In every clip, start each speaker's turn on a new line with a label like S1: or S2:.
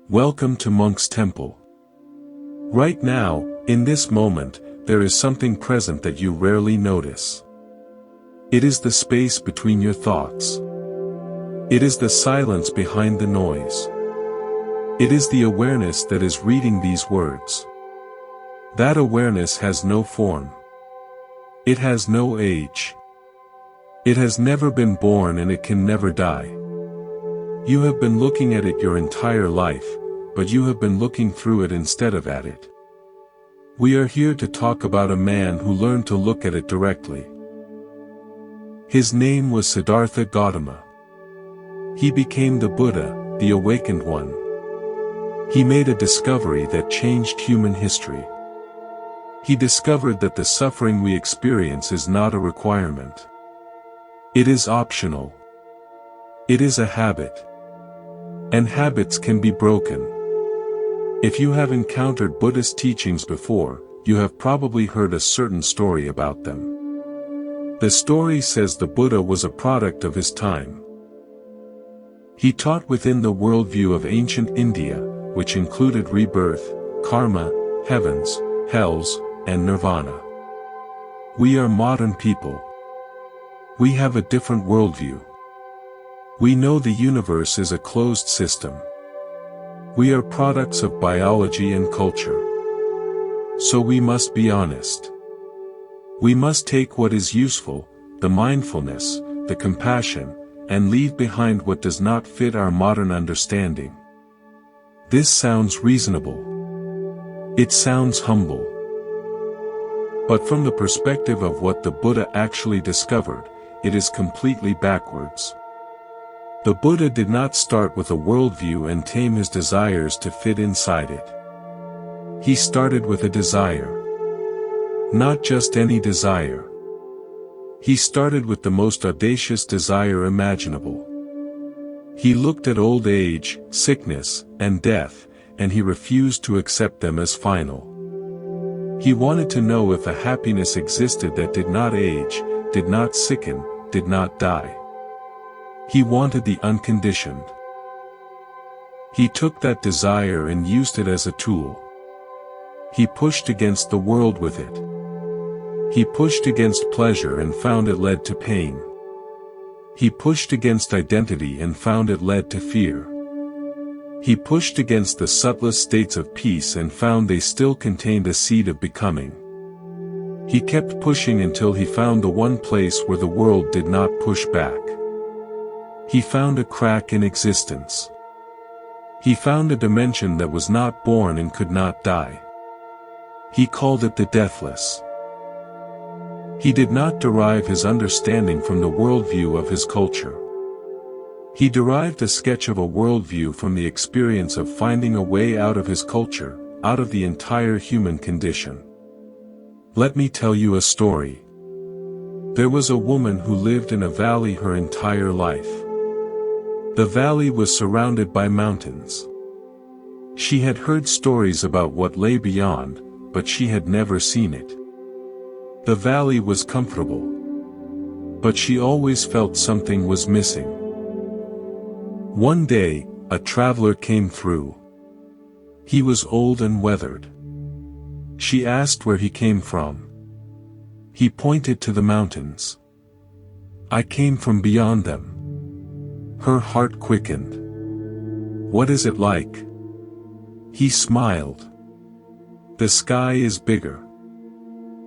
S1: Welcome to Monk's Temple. Right now, in this moment, there is something present that you rarely notice. It is the space between your thoughts. It is the silence behind the noise. It is the awareness that is reading these words. That awareness has no form. It has no age. It has never been born and it can never die. You have been looking at it your entire life, but you have been looking through it instead of at it. We are here to talk about a man who learned to look at it directly. His name was Siddhartha Gautama. He became the Buddha, the awakened one. He made a discovery that changed human history. He discovered that the suffering we experience is not a requirement. It is optional. It is a habit. And habits can be broken. If you have encountered Buddhist teachings before, you have probably heard a certain story about them. The story says the Buddha was a product of his time. He taught within the worldview of ancient India, which included rebirth, karma, heavens, hells, and nirvana. We are modern people. We have a different worldview. We know the universe is a closed system. We are products of biology and culture. So we must be honest. We must take what is useful, the mindfulness, the compassion, and leave behind what does not fit our modern understanding. This sounds reasonable. It sounds humble. But from the perspective of what the Buddha actually discovered, it is completely backwards. The Buddha did not start with a worldview and tame his desires to fit inside it. He started with a desire. Not just any desire. He started with the most audacious desire imaginable. He looked at old age, sickness, and death, and he refused to accept them as final. He wanted to know if a happiness existed that did not age, did not sicken, did not die. He wanted the unconditioned. He took that desire and used it as a tool. He pushed against the world with it. He pushed against pleasure and found it led to pain. He pushed against identity and found it led to fear. He pushed against the subtlest states of peace and found they still contained a seed of becoming. He kept pushing until he found the one place where the world did not push back. He found a crack in existence. He found a dimension that was not born and could not die. He called it the deathless. He did not derive his understanding from the worldview of his culture. He derived a sketch of a worldview from the experience of finding a way out of his culture, out of the entire human condition. Let me tell you a story. There was a woman who lived in a valley her entire life. The valley was surrounded by mountains. She had heard stories about what lay beyond, but she had never seen it. The valley was comfortable. But she always felt something was missing. One day, a traveler came through. He was old and weathered. She asked where he came from. He pointed to the mountains. I came from beyond them. Her heart quickened. What is it like? He smiled. The sky is bigger.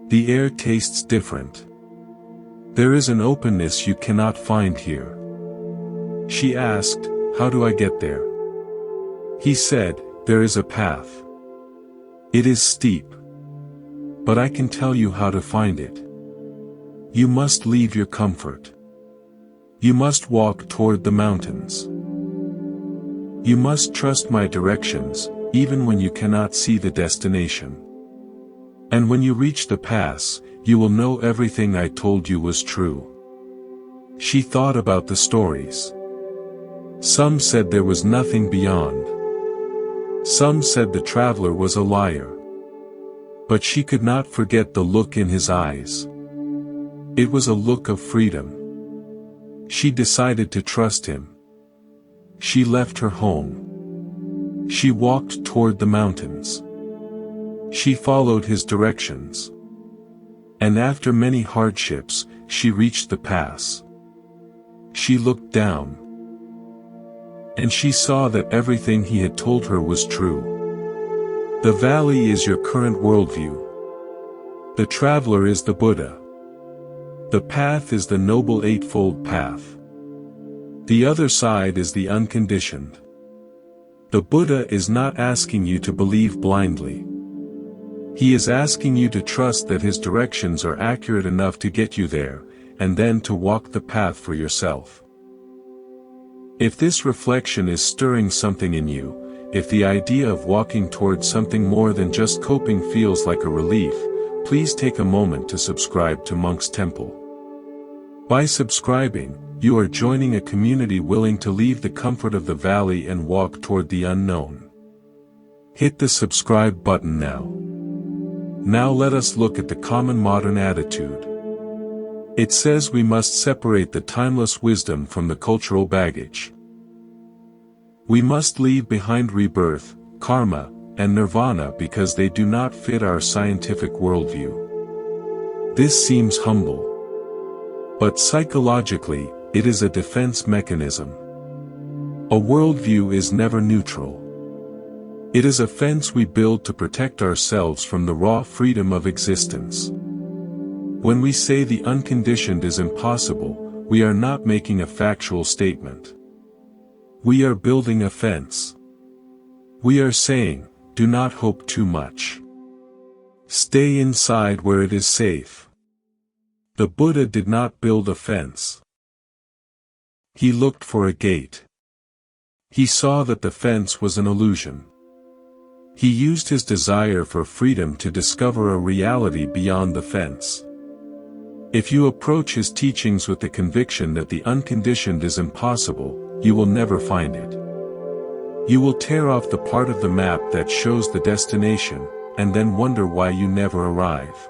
S1: The air tastes different. There is an openness you cannot find here. She asked, how do I get there? He said, there is a path. It is steep. But I can tell you how to find it. You must leave your comfort. You must walk toward the mountains. You must trust my directions, even when you cannot see the destination. And when you reach the pass, you will know everything I told you was true. She thought about the stories. Some said there was nothing beyond. Some said the traveler was a liar. But she could not forget the look in his eyes. It was a look of freedom. She decided to trust him. She left her home. She walked toward the mountains. She followed his directions. And after many hardships, she reached the pass. She looked down. And she saw that everything he had told her was true. The valley is your current worldview. The traveler is the Buddha. The path is the Noble Eightfold Path. The other side is the unconditioned. The Buddha is not asking you to believe blindly. He is asking you to trust that his directions are accurate enough to get you there, and then to walk the path for yourself. If this reflection is stirring something in you, if the idea of walking towards something more than just coping feels like a relief, please take a moment to subscribe to Monk's Temple. By subscribing, you are joining a community willing to leave the comfort of the valley and walk toward the unknown. Hit the subscribe button now. Now let us look at the common modern attitude. It says we must separate the timeless wisdom from the cultural baggage. We must leave behind rebirth, karma, and nirvana because they do not fit our scientific worldview. This seems humble. But psychologically, it is a defense mechanism. A worldview is never neutral. It is a fence we build to protect ourselves from the raw freedom of existence. When we say the unconditioned is impossible, we are not making a factual statement. We are building a fence. We are saying, do not hope too much. Stay inside where it is safe. The Buddha did not build a fence. He looked for a gate. He saw that the fence was an illusion. He used his desire for freedom to discover a reality beyond the fence. If you approach his teachings with the conviction that the unconditioned is impossible, you will never find it. You will tear off the part of the map that shows the destination, and then wonder why you never arrive.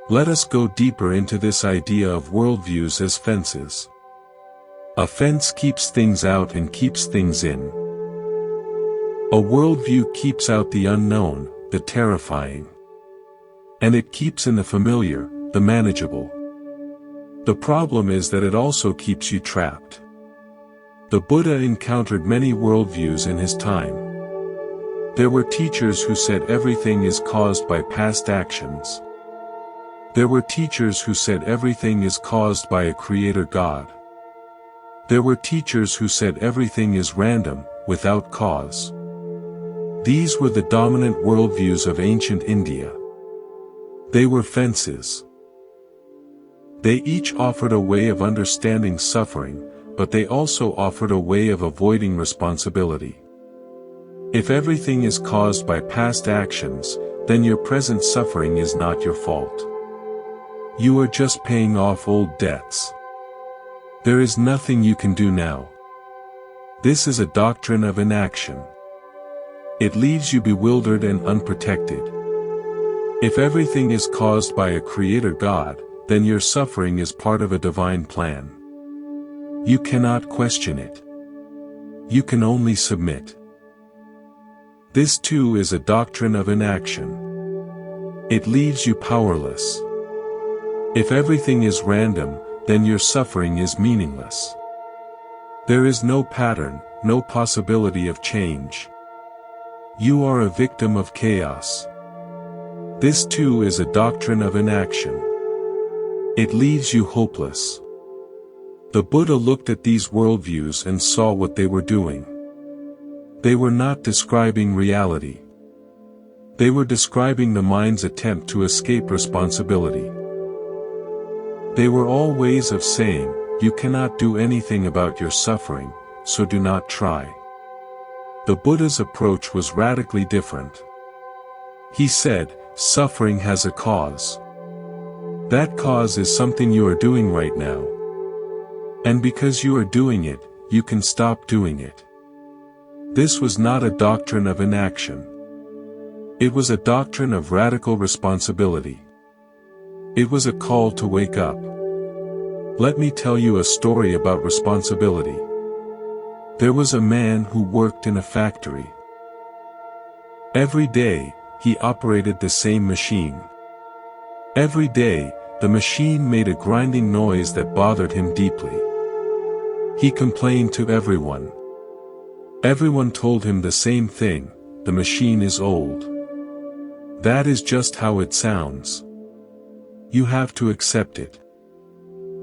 S1: Let us go deeper into this idea of worldviews as fences. A fence keeps things out and keeps things in. A worldview keeps out the unknown, the terrifying. And it keeps in the familiar, the manageable. The problem is that it also keeps you trapped. The Buddha encountered many worldviews in his time. There were teachers who said everything is caused by past actions. There were teachers who said everything is caused by a creator God. There were teachers who said everything is random, without cause. These were the dominant worldviews of ancient India. They were fences. They each offered a way of understanding suffering, but they also offered a way of avoiding responsibility. If everything is caused by past actions, then your present suffering is not your fault. You are just paying off old debts. There is nothing you can do now. This is a doctrine of inaction. It leaves you bewildered and unprotected. If everything is caused by a creator God, then your suffering is part of a divine plan. You cannot question it. You can only submit. This too is a doctrine of inaction. It leaves you powerless. If everything is random, then your suffering is meaningless. There is no pattern, no possibility of change. You are a victim of chaos. This too is a doctrine of inaction. It leaves you hopeless. The Buddha looked at these worldviews and saw what they were doing. They were not describing reality. They were describing the mind's attempt to escape responsibility. They were all ways of saying, you cannot do anything about your suffering, so do not try. The Buddha's approach was radically different. He said, suffering has a cause. That cause is something you are doing right now. And because you are doing it, you can stop doing it. This was not a doctrine of inaction. It was a doctrine of radical responsibility. It was a call to wake up. Let me tell you a story about responsibility. There was a man who worked in a factory. Every day, he operated the same machine. Every day, the machine made a grinding noise that bothered him deeply. He complained to everyone. Everyone told him the same thing: the machine is old. That is just how it sounds. You have to accept it.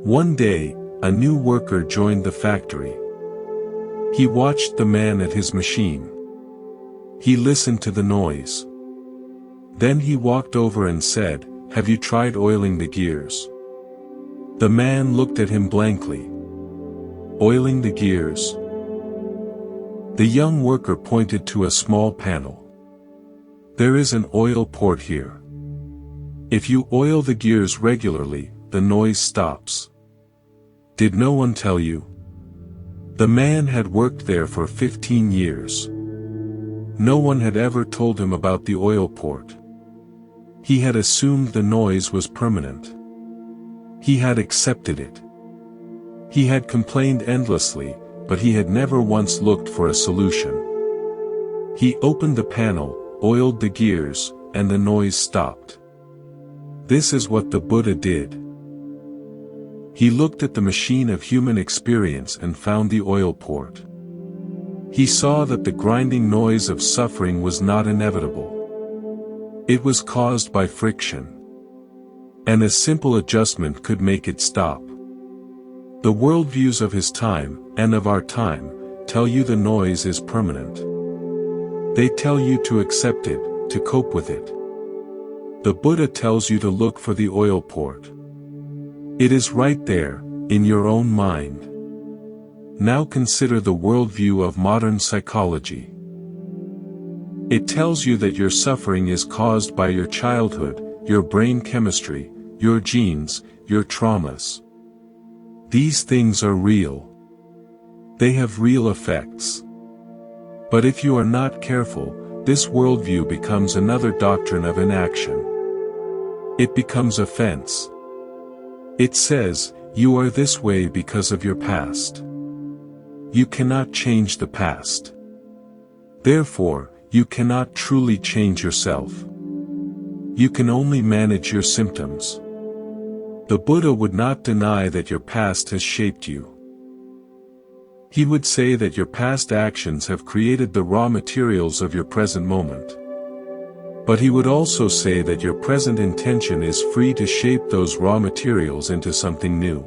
S1: One day, a new worker joined the factory. He watched the man at his machine. He listened to the noise. Then he walked over and said, "Have you tried oiling the gears?" The man looked at him blankly. Oiling the gears? The young worker pointed to a small panel. There is an oil port here. If you oil the gears regularly, the noise stops. Did no one tell you? The man had worked there for 15 years. No one had ever told him about the oil port. He had assumed the noise was permanent. He had accepted it. He had complained endlessly, but he had never once looked for a solution. He opened the panel, oiled the gears, and the noise stopped. This is what the Buddha did. He looked at the machine of human experience and found the oil port. He saw that the grinding noise of suffering was not inevitable. It was caused by friction. And a simple adjustment could make it stop. The worldviews of his time, and of our time, tell you the noise is permanent. They tell you to accept it, to cope with it. The Buddha tells you to look for the oil port. It is right there, in your own mind. Now consider the worldview of modern psychology. It tells you that your suffering is caused by your childhood, your brain chemistry, your genes, your traumas. These things are real. They have real effects. But if you are not careful, this worldview becomes another doctrine of inaction. It becomes offense. It says, you are this way because of your past. You cannot change the past. Therefore, you cannot truly change yourself. You can only manage your symptoms. The Buddha would not deny that your past has shaped you. He would say that your past actions have created the raw materials of your present moment. But he would also say that your present intention is free to shape those raw materials into something new.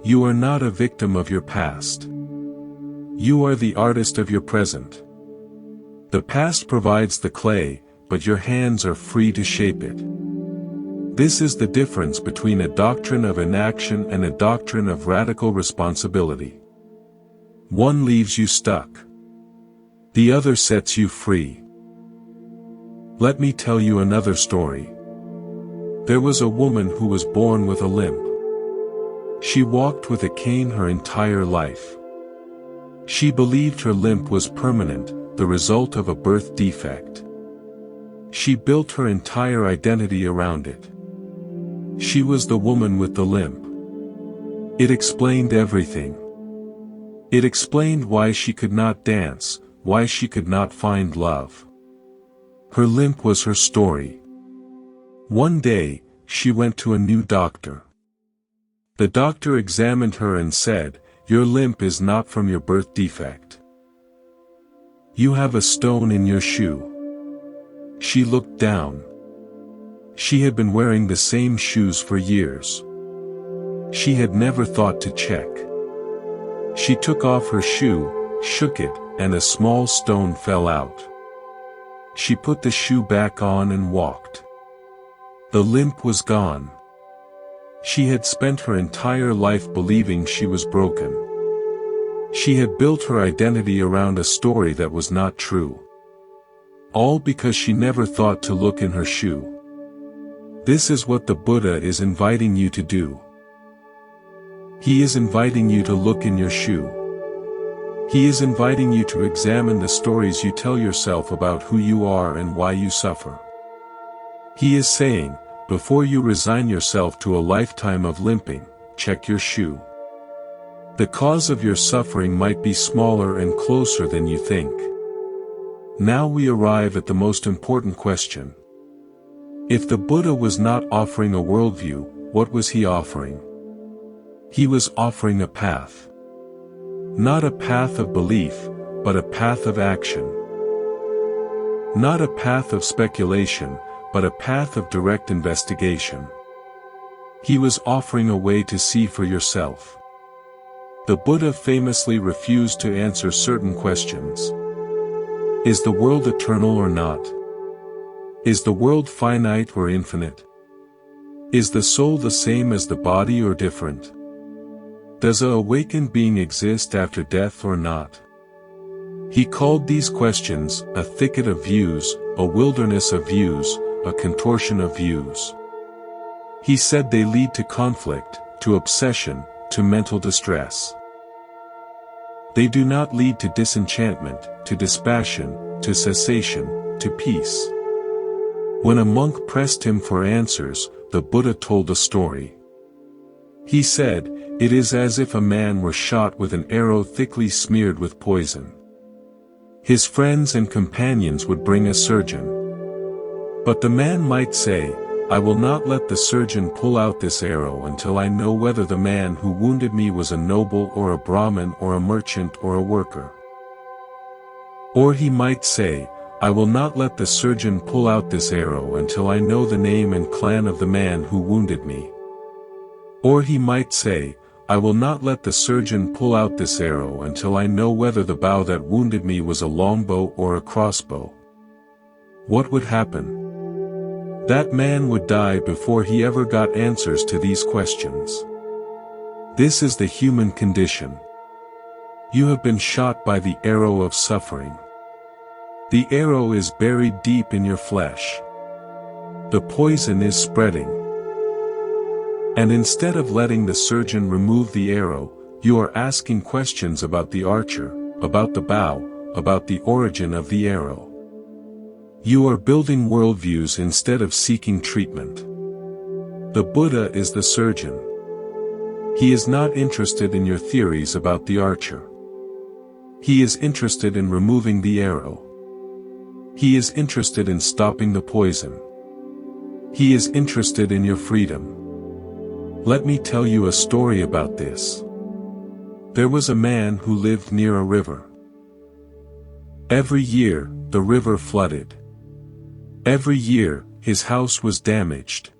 S1: You are not a victim of your past. You are the artist of your present. The past provides the clay, but your hands are free to shape it. This is the difference between a doctrine of inaction and a doctrine of radical responsibility. One leaves you stuck. The other sets you free. Let me tell you another story. There was a woman who was born with a limp. She walked with a cane her entire life. She believed her limp was permanent, the result of a birth defect. She built her entire identity around it. She was the woman with the limp. It explained everything. It explained why she could not dance, why she could not find love. Her limp was her story. One day, she went to a new doctor. The doctor examined her and said, "Your limp is not from your birth defect. You have a stone in your shoe." She looked down. She had been wearing the same shoes for years. She had never thought to check. She took off her shoe, shook it, and a small stone fell out. She put the shoe back on and walked. The limp was gone. She had spent her entire life believing she was broken. She had built her identity around a story that was not true. All because she never thought to look in her shoe. This is what the Buddha is inviting you to do. He is inviting you to look in your shoe. He is inviting you to examine the stories you tell yourself about who you are and why you suffer. He is saying, before you resign yourself to a lifetime of limping, check your shoe. The cause of your suffering might be smaller and closer than you think. Now we arrive at the most important question. If the Buddha was not offering a worldview, what was he offering? He was offering a path. Not a path of belief, but a path of action. Not a path of speculation, but a path of direct investigation. He was offering a way to see for yourself. The Buddha famously refused to answer certain questions. Is the world eternal or not? Is the world finite or infinite? Is the soul the same as the body or different? Does a awakened being exist after death or not? He called these questions a thicket of views, a wilderness of views, a contortion of views. He said they lead to conflict, to obsession, to mental distress. They do not lead to disenchantment, to dispassion, to cessation, to peace. When a monk pressed him for answers, the Buddha told a story. He said, "It is as if a man were shot with an arrow thickly smeared with poison. His friends and companions would bring a surgeon. But the man might say, 'I will not let the surgeon pull out this arrow until I know whether the man who wounded me was a noble or a Brahmin or a merchant or a worker.' Or he might say, 'I will not let the surgeon pull out this arrow until I know the name and clan of the man who wounded me.' Or he might say, 'I will not let the surgeon pull out this arrow until I know whether the bow that wounded me was a longbow or a crossbow.' What would happen? That man would die before he ever got answers to these questions. This is the human condition. You have been shot by the arrow of suffering. The arrow is buried deep in your flesh. The poison is spreading. And instead of letting the surgeon remove the arrow, you are asking questions about the archer, about the bow, about the origin of the arrow. You are building worldviews instead of seeking treatment. The Buddha is the surgeon. He is not interested in your theories about the archer. He is interested in removing the arrow. He is interested in stopping the poison. He is interested in your freedom. Let me tell you a story about this. There was a man who lived near a river. Every year, the river flooded. Every year, his house was damaged.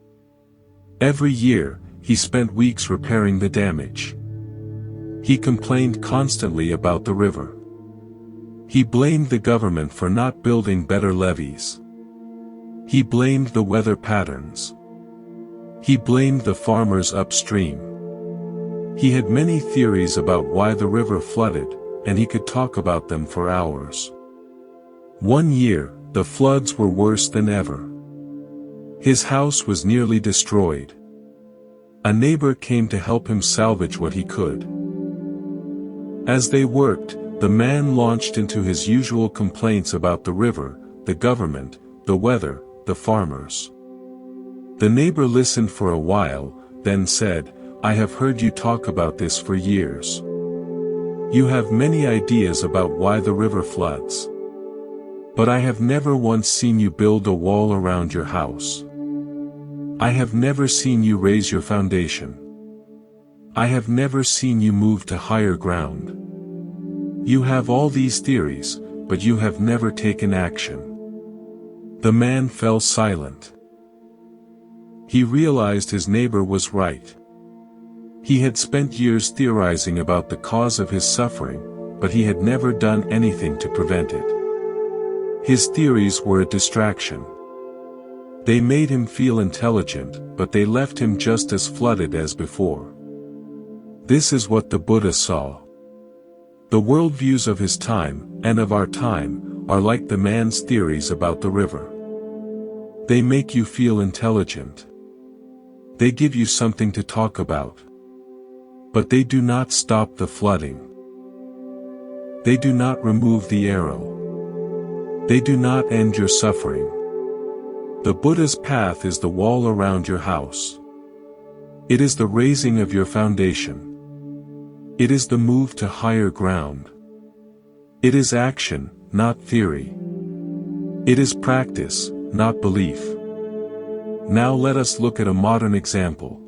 S1: Every year, he spent weeks repairing the damage. He complained constantly about the river. He blamed the government for not building better levees. He blamed the weather patterns. He blamed the farmers upstream. He had many theories about why the river flooded, and he could talk about them for hours. One year, the floods were worse than ever. His house was nearly destroyed. A neighbor came to help him salvage what he could. As they worked, the man launched into his usual complaints about the river, the government, the weather, the farmers. The neighbor listened for a while, then said, "I have heard you talk about this for years. You have many ideas about why the river floods. But I have never once seen you build a wall around your house. I have never seen you raise your foundation. I have never seen you move to higher ground. You have all these theories, but you have never taken action." The man fell silent. He realized his neighbor was right. He had spent years theorizing about the cause of his suffering, but he had never done anything to prevent it. His theories were a distraction. They made him feel intelligent, but they left him just as flooded as before. This is what the Buddha saw. The worldviews of his time, and of our time, are like the man's theories about the river. They make you feel intelligent. They give you something to talk about. But they do not stop the flooding. They do not remove the arrow. They do not end your suffering. The Buddha's path is the wall around your house. It is the raising of your foundation. It is the move to higher ground. It is action, not theory. It is practice, not belief. Now let us look at a modern example.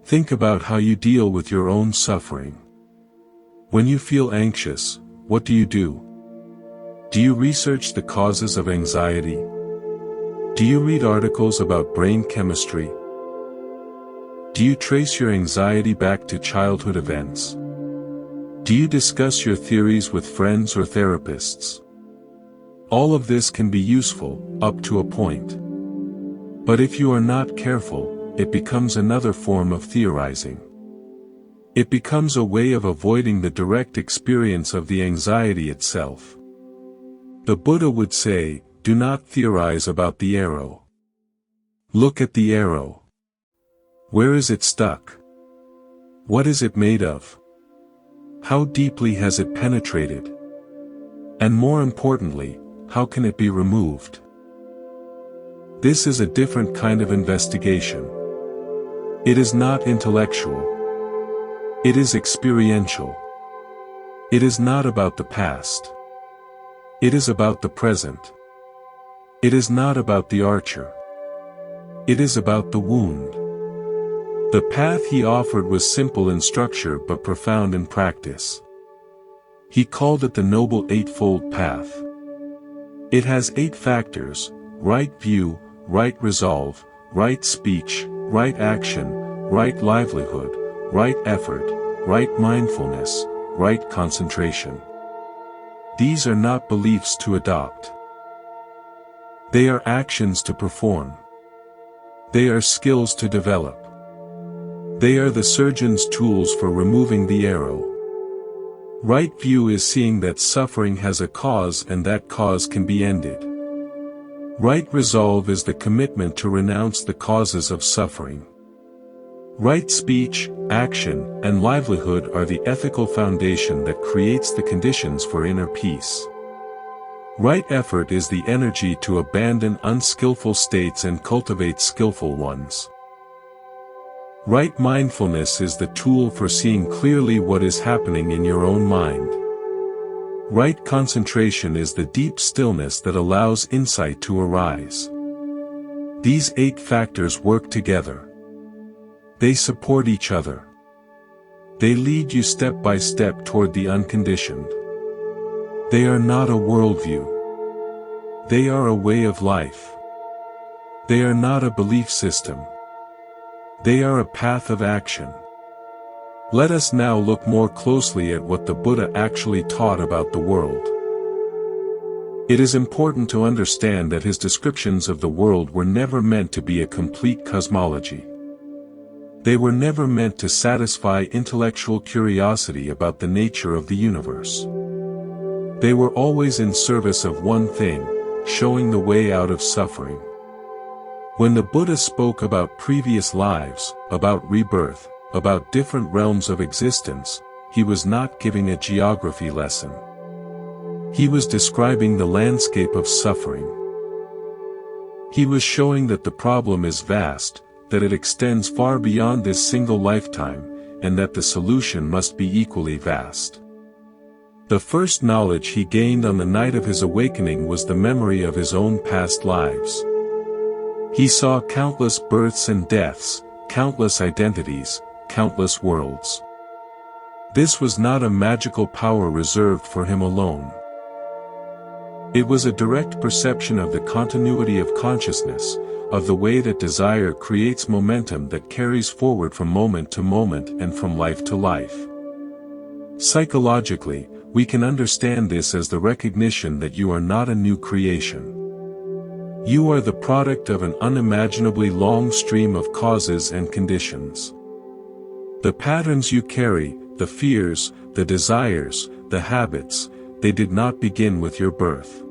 S1: Think about how you deal with your own suffering. When you feel anxious, what do you do? Do you research the causes of anxiety? Do you read articles about brain chemistry? Do you trace your anxiety back to childhood events? Do you discuss your theories with friends or therapists? All of this can be useful, up to a point. But if you are not careful, it becomes another form of theorizing. It becomes a way of avoiding the direct experience of the anxiety itself. The Buddha would say, do not theorize about the arrow. Look at the arrow. Where is it stuck? What is it made of? How deeply has it penetrated? And more importantly, how can it be removed? This is a different kind of investigation. It is not intellectual. It is experiential. It is not about the past. It is about the present. It is not about the archer. It is about the wound. The path he offered was simple in structure but profound in practice. He called it the Noble Eightfold Path. It has 8 factors: right view, right resolve, right speech, right action, right livelihood, right effort, right mindfulness, right concentration. These are not beliefs to adopt. They are actions to perform. They are skills to develop. They are the surgeon's tools for removing the arrow. Right view is seeing that suffering has a cause and that cause can be ended. Right resolve is the commitment to renounce the causes of suffering. Right speech, action, and livelihood are the ethical foundation that creates the conditions for inner peace. Right effort is the energy to abandon unskillful states and cultivate skillful ones. Right mindfulness is the tool for seeing clearly what is happening in your own mind. Right concentration is the deep stillness that allows insight to arise. These 8 factors work together. They support each other. They lead you step by step toward the unconditioned. They are not a worldview. They are a way of life. They are not a belief system. They are a path of action. Let us now look more closely at what the Buddha actually taught about the world. It is important to understand that his descriptions of the world were never meant to be a complete cosmology. They were never meant to satisfy intellectual curiosity about the nature of the universe. They were always in service of one thing, showing the way out of suffering. When the Buddha spoke about previous lives, about rebirth, about different realms of existence, he was not giving a geography lesson. He was describing the landscape of suffering. He was showing that the problem is vast, that it extends far beyond this single lifetime, and that the solution must be equally vast. The first knowledge he gained on the night of his awakening was the memory of his own past lives. He saw countless births and deaths, countless identities, countless worlds. This was not a magical power reserved for him alone. It was a direct perception of the continuity of consciousness, of the way that desire creates momentum that carries forward from moment to moment and from life to life. Psychologically, we can understand this as the recognition that you are not a new creation. You are the product of an unimaginably long stream of causes and conditions. The patterns you carry, the fears, the desires, the habits, they did not begin with your birth.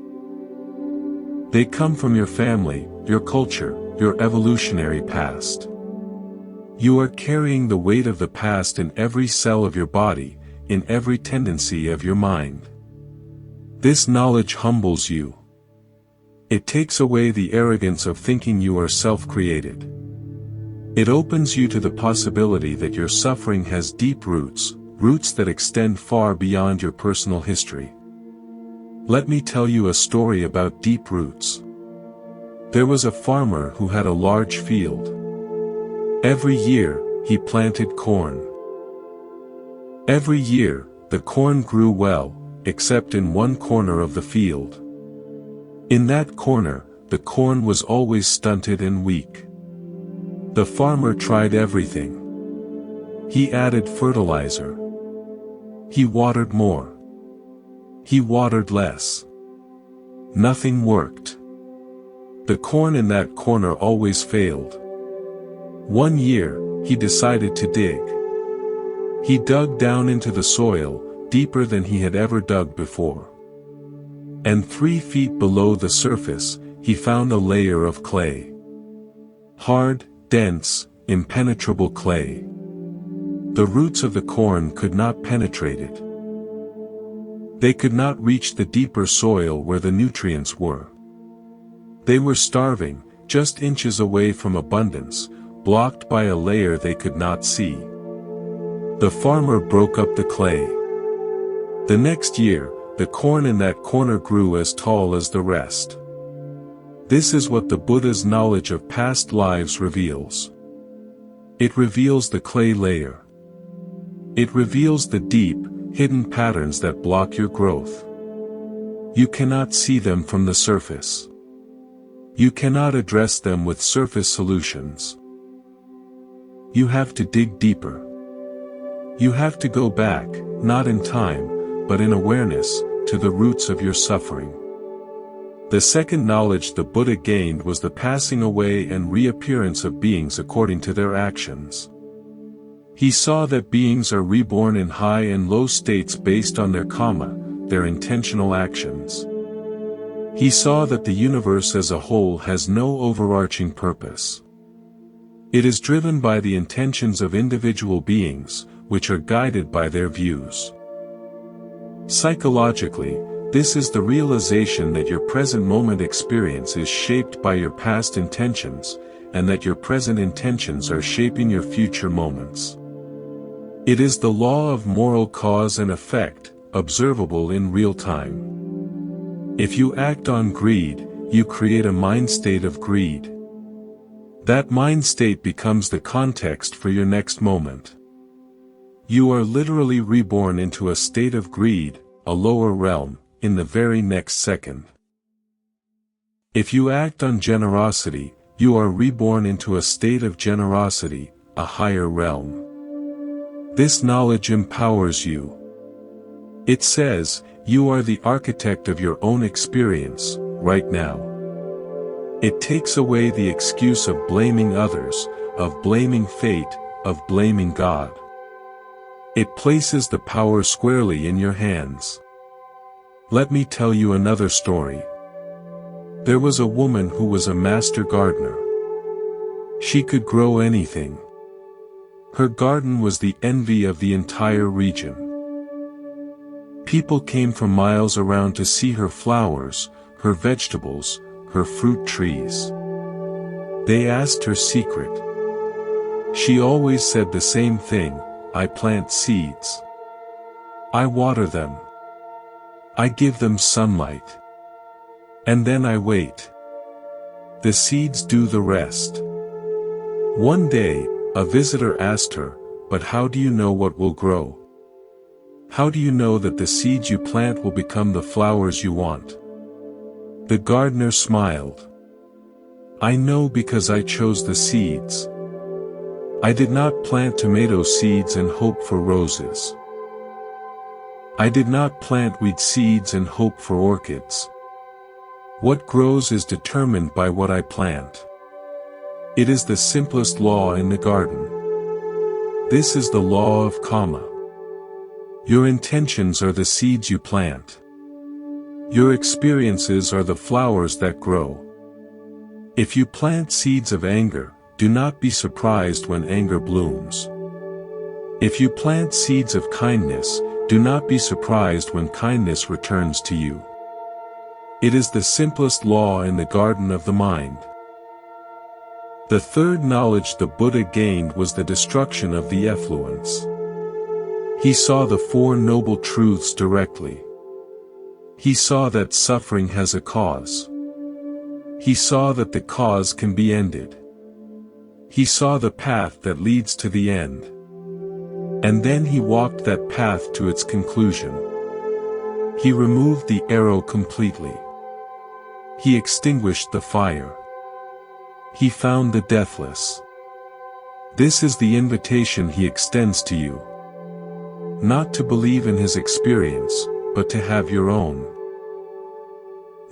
S1: They come from your family, your culture, your evolutionary past. You are carrying the weight of the past in every cell of your body, in every tendency of your mind. This knowledge humbles you. It takes away the arrogance of thinking you are self-created. It opens you to the possibility that your suffering has deep roots, roots that extend far beyond your personal history. Let me tell you a story about deep roots. There was a farmer who had a large field. Every year, he planted corn. Every year, the corn grew well, except in one corner of the field. In that corner, the corn was always stunted and weak. The farmer tried everything. He added fertilizer. He watered more. He watered less. Nothing worked. The corn in that corner always failed. One year, he decided to dig. He dug down into the soil, deeper than he had ever dug before. And 3 feet below the surface, he found a layer of clay. Hard, dense, impenetrable clay. The roots of the corn could not penetrate it. They could not reach the deeper soil where the nutrients were. They were starving, just inches away from abundance, blocked by a layer they could not see. The farmer broke up the clay. The next year, the corn in that corner grew as tall as the rest. This is what the Buddha's knowledge of past lives reveals. It reveals the clay layer. It reveals the deep, hidden patterns that block your growth. You cannot see them from the surface. You cannot address them with surface solutions. You have to dig deeper. You have to go back, not in time, but in awareness, to the roots of your suffering. The second knowledge the Buddha gained was the passing away and reappearance of beings according to their actions. He saw that beings are reborn in high and low states based on their karma, their intentional actions. He saw that the universe as a whole has no overarching purpose. It is driven by the intentions of individual beings, which are guided by their views. Psychologically, this is the realization that your present moment experience is shaped by your past intentions, and that your present intentions are shaping your future moments. It is the law of moral cause and effect, observable in real time. If you act on greed, you create a mind state of greed. That mind state becomes the context for your next moment. You are literally reborn into a state of greed, a lower realm, in the very next second. If you act on generosity, you are reborn into a state of generosity, a higher realm. This knowledge empowers you. It says, you are the architect of your own experience, right now. It takes away the excuse of blaming others, of blaming fate, of blaming God. It places the power squarely in your hands. Let me tell you another story. There was a woman who was a master gardener. She could grow anything. Her garden was the envy of the entire region. People came from miles around to see her flowers, her vegetables, her fruit trees. They asked her secret. She always said the same thing, I plant seeds. I water them. I give them sunlight. And then I wait. The seeds do the rest. One day, a visitor asked her, but how do you know what will grow? How do you know that the seeds you plant will become the flowers you want? The gardener smiled. I know because I chose the seeds. I did not plant tomato seeds and hope for roses. I did not plant wheat seeds and hope for orchids. What grows is determined by what I plant. It is the simplest law in the garden. This is the law of karma. Your intentions are the seeds you plant. Your experiences are the flowers that grow. If you plant seeds of anger, do not be surprised when anger blooms. If you plant seeds of kindness, do not be surprised when kindness returns to you. It is the simplest law in the garden of the mind. The third knowledge the Buddha gained was the destruction of the effluence. He saw the Four Noble Truths directly. He saw that suffering has a cause. He saw that the cause can be ended. He saw the path that leads to the end. And then he walked that path to its conclusion. He removed the arrow completely. He extinguished the fire. He found the deathless. This is the invitation he extends to you. Not to believe in his experience, but to have your own.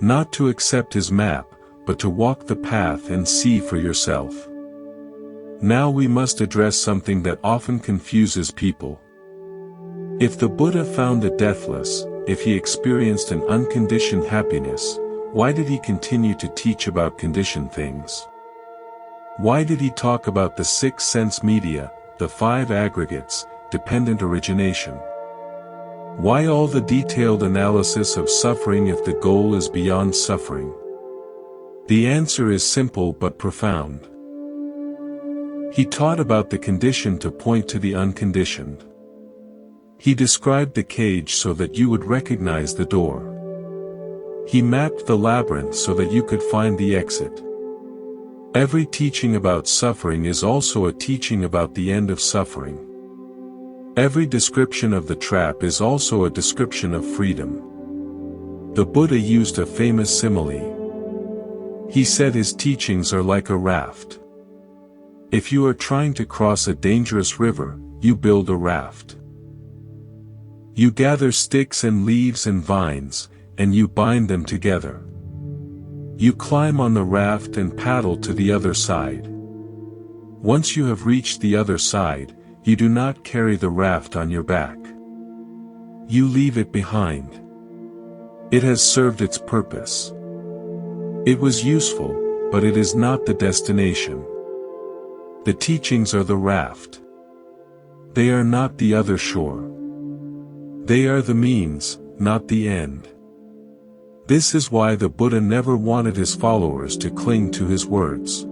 S1: Not to accept his map, but to walk the path and see for yourself. Now we must address something that often confuses people. If the Buddha found the deathless, if he experienced an unconditioned happiness, why did he continue to teach about conditioned things? Why did he talk about the 6 sense media, the 5 aggregates, dependent origination? Why all the detailed analysis of suffering if the goal is beyond suffering? The answer is simple but profound. He taught about the conditioned to point to the unconditioned. He described the cage so that you would recognize the door. He mapped the labyrinth so that you could find the exit. Every teaching about suffering is also a teaching about the end of suffering. Every description of the trap is also a description of freedom. The Buddha used a famous simile. He said his teachings are like a raft. If you are trying to cross a dangerous river, you build a raft. You gather sticks and leaves and vines, and you bind them together. You climb on the raft and paddle to the other side. Once you have reached the other side, you do not carry the raft on your back. You leave it behind. It has served its purpose. It was useful, but it is not the destination. The teachings are the raft. They are not the other shore. They are the means, not the end. This is why the Buddha never wanted his followers to cling to his words.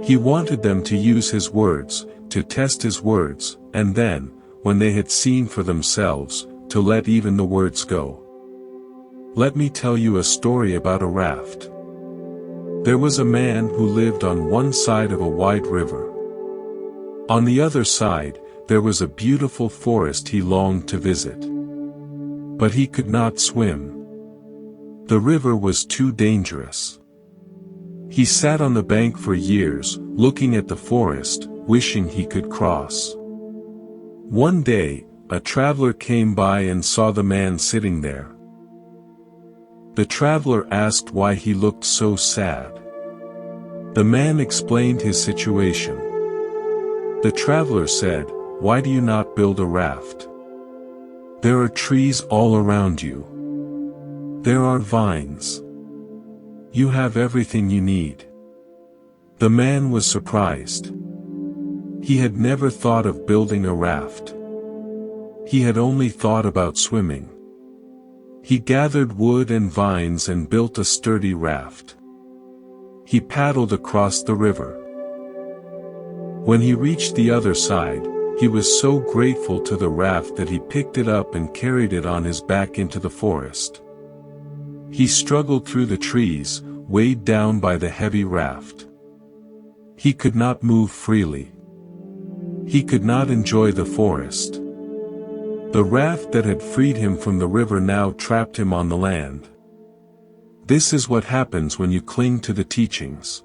S1: He wanted them to use his words, to test his words, and then, when they had seen for themselves, to let even the words go. Let me tell you a story about a raft. There was a man who lived on one side of a wide river. On the other side, there was a beautiful forest he longed to visit. But he could not swim. The river was too dangerous. He sat on the bank for years, looking at the forest, wishing he could cross. One day, a traveler came by and saw the man sitting there. The traveler asked why he looked so sad. The man explained his situation. The traveler said, "Why do you not build a raft? There are trees all around you. There are vines. You have everything you need." The man was surprised. He had never thought of building a raft. He had only thought about swimming. He gathered wood and vines and built a sturdy raft. He paddled across the river. When he reached the other side, he was so grateful to the raft that he picked it up and carried it on his back into the forest. He struggled through the trees, weighed down by the heavy raft. He could not move freely. He could not enjoy the forest. The raft that had freed him from the river now trapped him on the land. This is what happens when you cling to the teachings.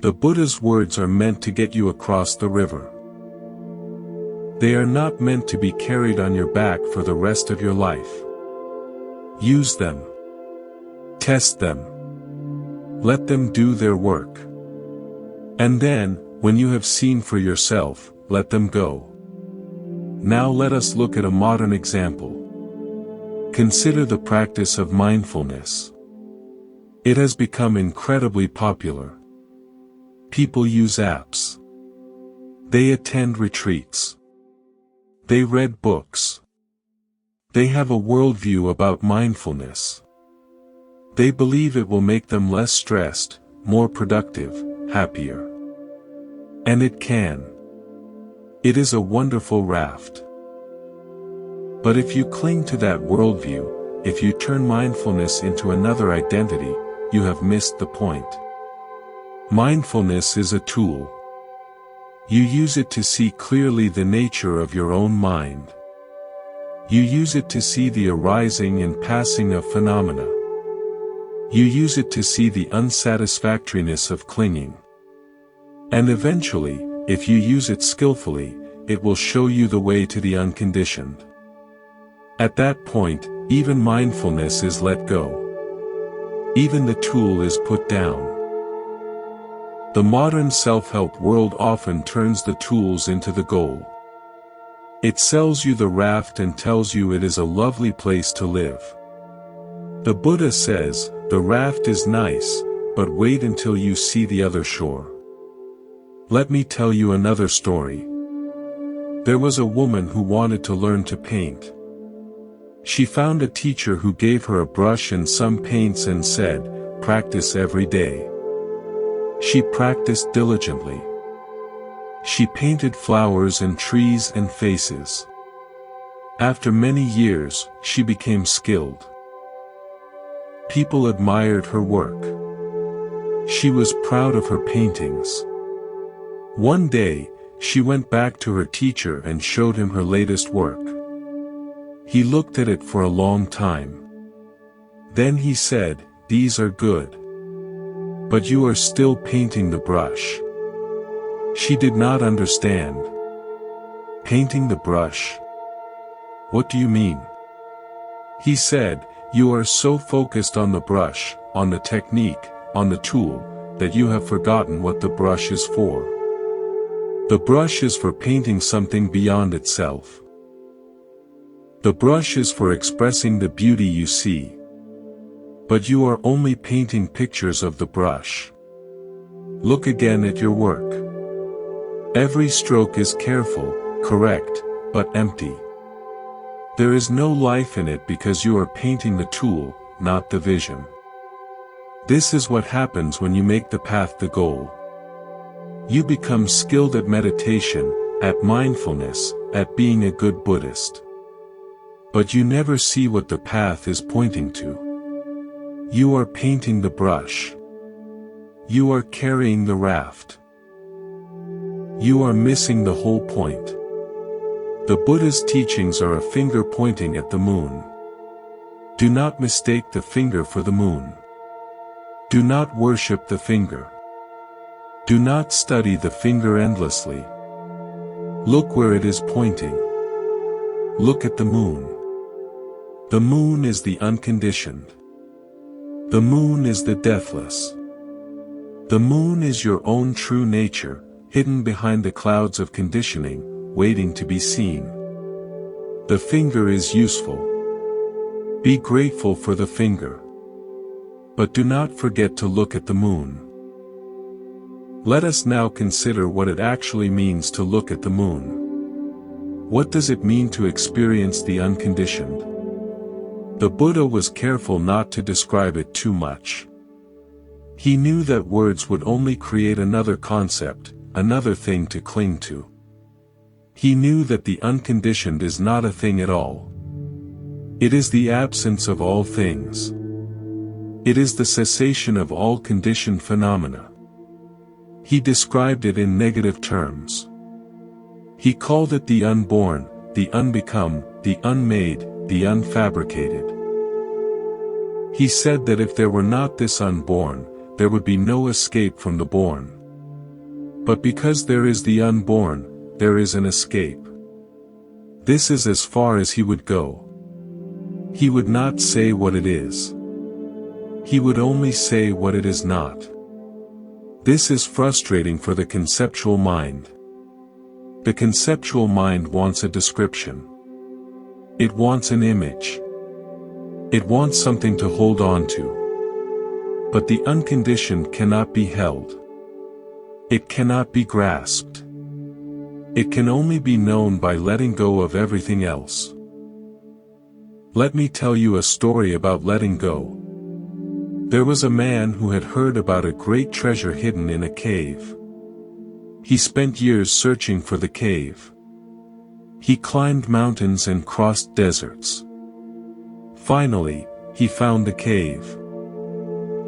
S1: The Buddha's words are meant to get you across the river. They are not meant to be carried on your back for the rest of your life. Use them. Test them. Let them do their work. And then, when you have seen for yourself, let them go. Now let us look at a modern example. Consider the practice of mindfulness. It has become incredibly popular. People use apps. They attend retreats. They read books. They have a worldview about mindfulness. They believe it will make them less stressed, more productive, happier. And it can. It is a wonderful raft. But if you cling to that worldview, if you turn mindfulness into another identity, you have missed the point. Mindfulness is a tool. You use it to see clearly the nature of your own mind. You use it to see the arising and passing of phenomena. You use it to see the unsatisfactoriness of clinging. And eventually, if you use it skillfully, it will show you the way to the unconditioned. At that point, even mindfulness is let go. Even the tool is put down. The modern self-help world often turns the tools into the goal. It sells you the raft and tells you it is a lovely place to live. The Buddha says, the raft is nice, but wait until you see the other shore. Let me tell you another story. There was a woman who wanted to learn to paint. She found a teacher who gave her a brush and some paints and said, practice every day. She practiced diligently. She painted flowers and trees and faces. After many years, she became skilled. People admired her work. She was proud of her paintings. One day, she went back to her teacher and showed him her latest work. He looked at it for a long time. Then he said, "These are good. But you are still painting the brush." She did not understand. Painting the brush? What do you mean? He said, you are so focused on the brush, on the technique, on the tool, that you have forgotten what the brush is for. The brush is for painting something beyond itself. The brush is for expressing the beauty you see. But you are only painting pictures of the brush. Look again at your work. Every stroke is careful, correct, but empty. There is no life in it because you are painting the tool, not the vision. This is what happens when you make the path the goal. You become skilled at meditation, at mindfulness, at being a good Buddhist. But you never see what the path is pointing to. You are painting the brush. You are carrying the raft. You are missing the whole point. The Buddha's teachings are a finger pointing at the moon. Do not mistake the finger for the moon. Do not worship the finger. Do not study the finger endlessly. Look where it is pointing. Look at the moon. The moon is the unconditioned. The moon is the deathless. The moon is your own true nature, hidden behind the clouds of conditioning, waiting to be seen. The finger is useful. Be grateful for the finger. But do not forget to look at the moon. Let us now consider what it actually means to look at the moon. What does it mean to experience the unconditioned? The Buddha was careful not to describe it too much. He knew that words would only create another concept, another thing to cling to. He knew that the unconditioned is not a thing at all. It is the absence of all things. It is the cessation of all conditioned phenomena. He described it in negative terms. He called it the unborn, the unbecome, the unmade, the unfabricated. He said that if there were not this unborn, there would be no escape from the born. But because there is the unborn, there is an escape. This is as far as he would go. He would not say what it is. He would only say what it is not. This is frustrating for the conceptual mind. The conceptual mind wants a description. It wants an image. It wants something to hold on to. But the unconditioned cannot be held. It cannot be grasped. It can only be known by letting go of everything else. Let me tell you a story about letting go. There was a man who had heard about a great treasure hidden in a cave. He spent years searching for the cave. He climbed mountains and crossed deserts. Finally, he found the cave.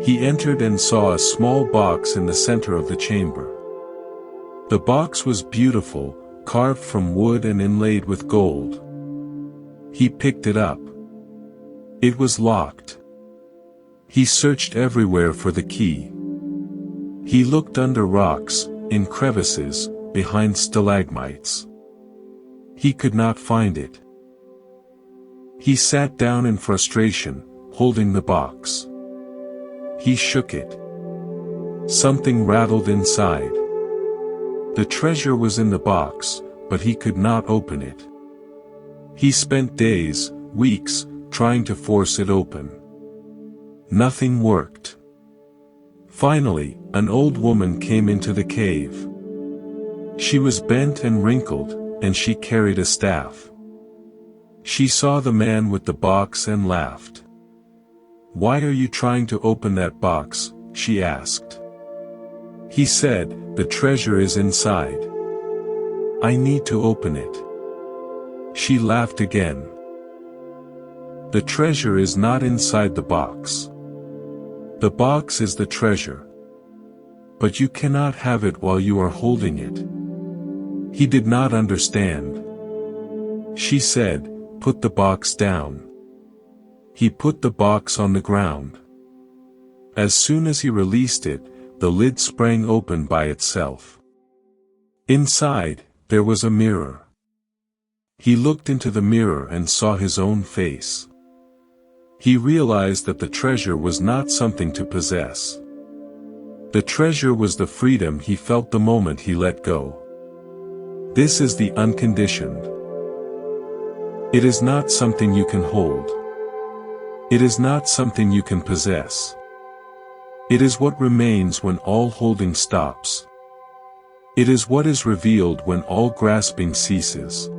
S1: He entered and saw a small box in the center of the chamber. The box was beautiful, carved from wood and inlaid with gold. He picked it up. It was locked. He searched everywhere for the key. He looked under rocks, in crevices, behind stalagmites. He could not find it. He sat down in frustration, holding the box. He shook it. Something rattled inside. The treasure was in the box, but he could not open it. He spent days, weeks, trying to force it open. Nothing worked. Finally, an old woman came into the cave. She was bent and wrinkled, and she carried a staff. She saw the man with the box and laughed. "Why are you trying to open that box?" she asked. He said, "The treasure is inside. I need to open it." She laughed again. "The treasure is not inside the box. The box is the treasure. But you cannot have it while you are holding it." He did not understand. She said, "Put the box down." He put the box on the ground. As soon as he released it, the lid sprang open by itself. Inside, there was a mirror. He looked into the mirror and saw his own face. He realized that the treasure was not something to possess. The treasure was the freedom he felt the moment he let go. This is the unconditioned. It is not something you can hold. It is not something you can possess. It is what remains when all holding stops. It is what is revealed when all grasping ceases.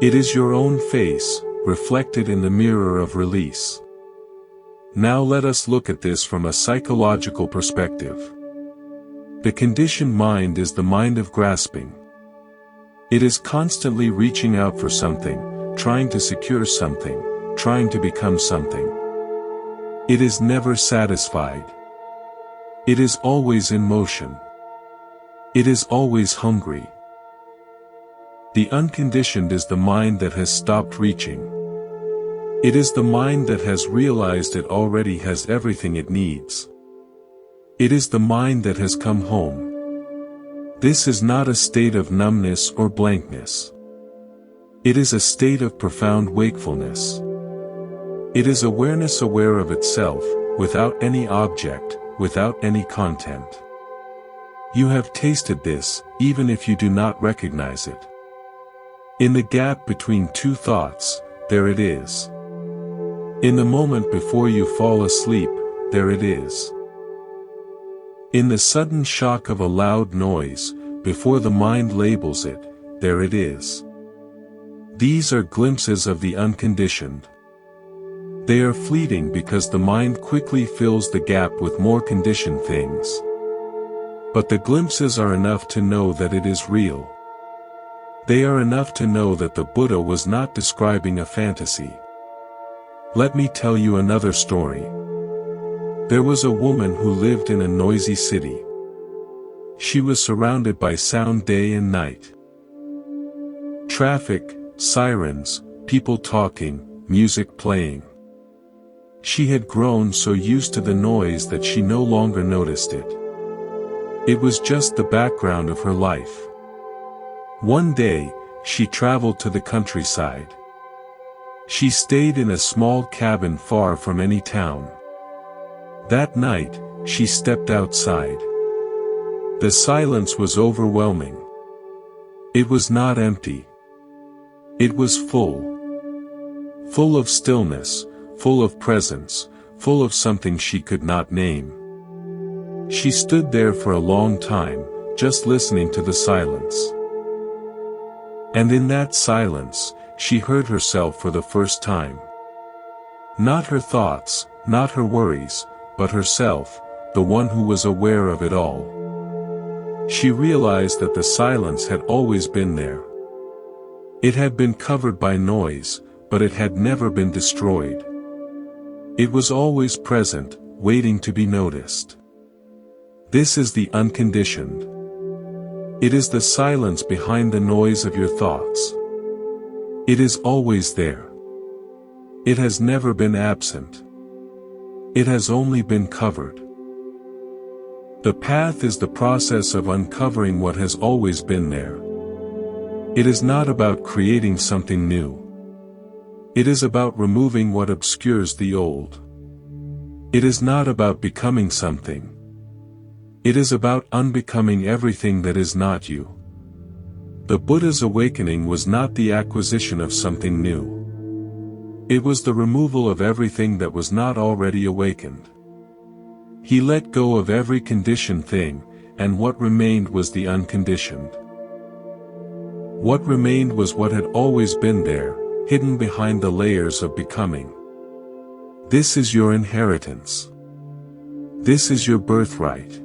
S1: It is your own face, reflected in the mirror of release. Now let us look at this from a psychological perspective. The conditioned mind is the mind of grasping. It is constantly reaching out for something, trying to secure something, trying to become something. It is never satisfied. It is always in motion. It is always hungry. The unconditioned is the mind that has stopped reaching. It is the mind that has realized it already has everything it needs. It is the mind that has come home. This is not a state of numbness or blankness. It is a state of profound wakefulness. It is awareness aware of itself, without any object, without any content. You have tasted this, even if you do not recognize it. In the gap between two thoughts, there it is. In the moment before you fall asleep, there it is. In the sudden shock of a loud noise, before the mind labels it, there it is. These are glimpses of the unconditioned. They are fleeting because the mind quickly fills the gap with more conditioned things. But the glimpses are enough to know that it is real. They are enough to know that the Buddha was not describing a fantasy. Let me tell you another story. There was a woman who lived in a noisy city. She was surrounded by sound day and night. Traffic, sirens, people talking, music playing. She had grown so used to the noise that she no longer noticed it. It was just the background of her life. One day, she traveled to the countryside. She stayed in a small cabin far from any town. That night, she stepped outside. The silence was overwhelming. It was not empty. It was full. Full of stillness, full of presence, full of something she could not name. She stood there for a long time, just listening to the silence. And in that silence, she heard herself for the first time. Not her thoughts, not her worries, but herself, the one who was aware of it all. She realized that the silence had always been there. It had been covered by noise, but it had never been destroyed. It was always present, waiting to be noticed. This is the unconditioned. It is the silence behind the noise of your thoughts. It is always there. It has never been absent. It has only been covered. The path is the process of uncovering what has always been there. It is not about creating something new. It is about removing what obscures the old. It is not about becoming something. It is about unbecoming everything that is not you. The Buddha's awakening was not the acquisition of something new. It was the removal of everything that was not already awakened. He let go of every conditioned thing, and what remained was the unconditioned. What remained was what had always been there, hidden behind the layers of becoming. This is your inheritance. This is your birthright.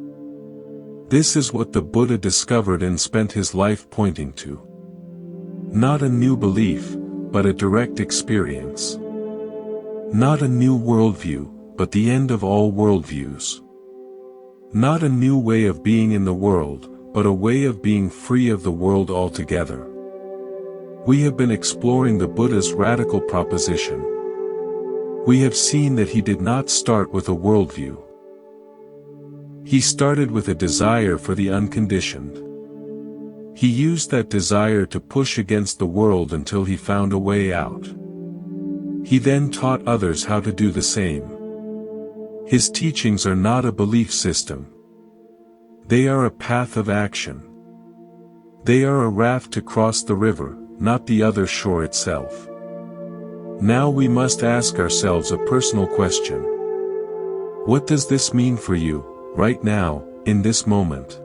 S1: This is what the Buddha discovered and spent his life pointing to. Not a new belief, but a direct experience. Not a new worldview, but the end of all worldviews. Not a new way of being in the world, but a way of being free of the world altogether. We have been exploring the Buddha's radical proposition. We have seen that he did not start with a worldview. He started with a desire for the unconditioned. He used that desire to push against the world until he found a way out. He then taught others how to do the same. His teachings are not a belief system. They are a path of action. They are a raft to cross the river, not the other shore itself. Now we must ask ourselves a personal question. What does this mean for you, right now, in this moment?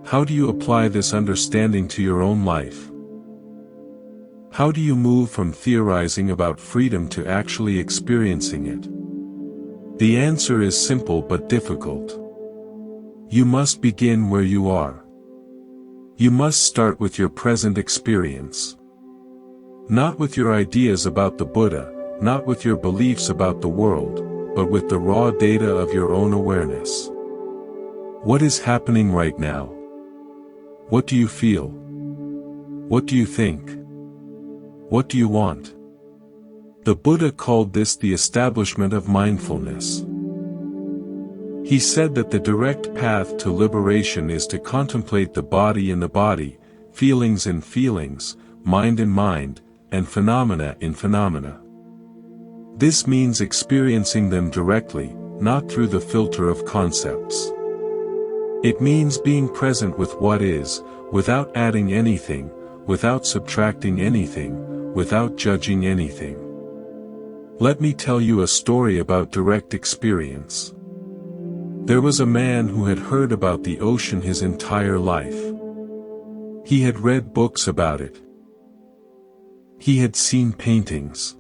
S1: How do you apply this understanding to your own life? How do you move from theorizing about freedom to actually experiencing it? The answer is simple but difficult. You must begin where you are. You must start with your present experience. Not with your ideas about the Buddha, not with your beliefs about the world, but with the raw data of your own awareness. What is happening right now? What do you feel? What do you think? What do you want? The Buddha called this the establishment of mindfulness. He said that the direct path to liberation is to contemplate the body in the body, feelings in feelings, mind in mind, and phenomena in phenomena. This means experiencing them directly, not through the filter of concepts. It means being present with what is, without adding anything, without subtracting anything, without judging anything. Let me tell you a story about direct experience. There was a man who had heard about the ocean his entire life. He had read books about it. He had seen paintings.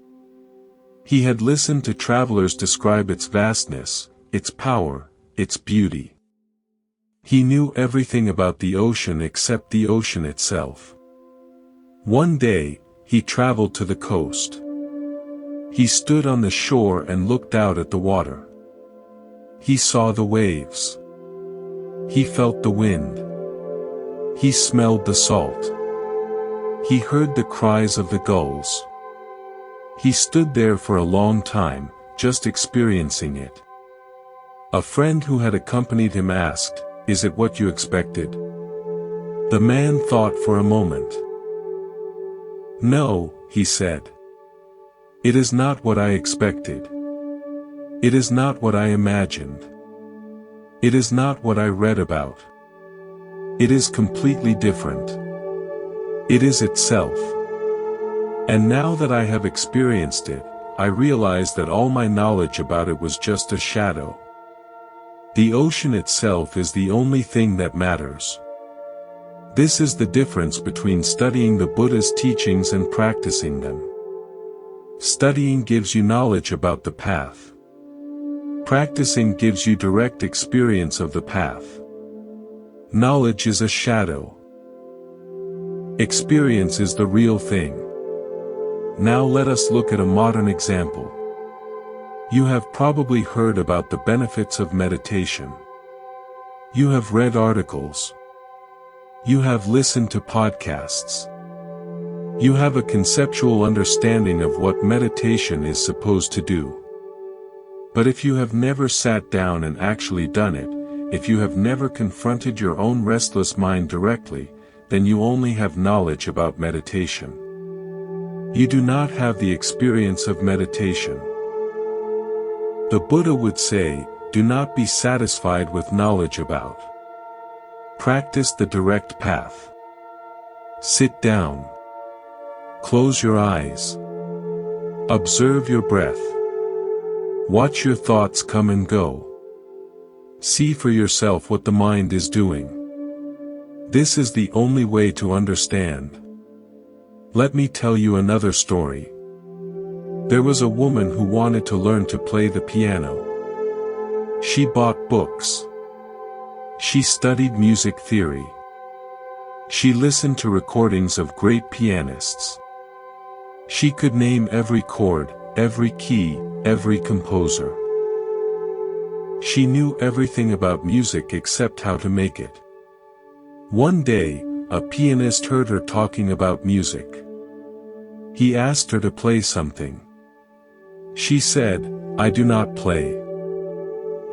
S1: He had listened to travelers describe its vastness, its power, its beauty. He knew everything about the ocean except the ocean itself. One day, he traveled to the coast. He stood on the shore and looked out at the water. He saw the waves. He felt the wind. He smelled the salt. He heard the cries of the gulls. He stood there for a long time, just experiencing it. A friend who had accompanied him asked, "Is it what you expected?" The man thought for a moment. "No," he said. "It is not what I expected. It is not what I imagined. It is not what I read about. It is completely different. It is itself. And now that I have experienced it, I realize that all my knowledge about it was just a shadow. The ocean itself is the only thing that matters." This is the difference between studying the Buddha's teachings and practicing them. Studying gives you knowledge about the path. Practicing gives you direct experience of the path. Knowledge is a shadow. Experience is the real thing. Now let us look at a modern example. You have probably heard about the benefits of meditation. You have read articles. You have listened to podcasts. You have a conceptual understanding of what meditation is supposed to do. But if you have never sat down and actually done it, if you have never confronted your own restless mind directly, then you only have knowledge about meditation. You do not have the experience of meditation. The Buddha would say, do not be satisfied with knowledge about. Practice the direct path. Sit down. Close your eyes. Observe your breath. Watch your thoughts come and go. See for yourself what the mind is doing. This is the only way to understand. Let me tell you another story. There was a woman who wanted to learn to play the piano. She bought books. She studied music theory. She listened to recordings of great pianists. She could name every chord, every key, every composer. She knew everything about music except how to make it. One day, a pianist heard her talking about music. He asked her to play something. She said, "I do not play.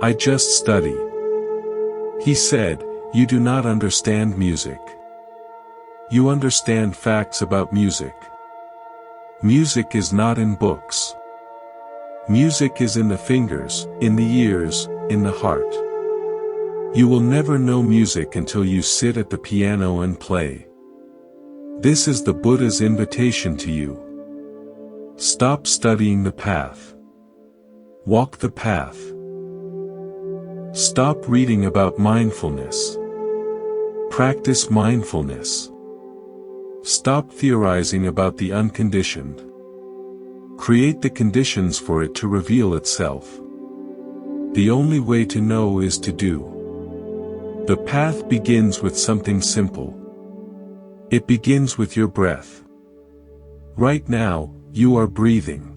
S1: I just study." He said, "You do not understand music. You understand facts about music. Music is not in books. Music is in the fingers, in the ears, in the heart. You will never know music until you sit at the piano and play." This is the Buddha's invitation to you. Stop studying the path. Walk the path. Stop reading about mindfulness. Practice mindfulness. Stop theorizing about the unconditioned. Create the conditions for it to reveal itself. The only way to know is to do. The path begins with something simple. It begins with your breath. Right now, you are breathing.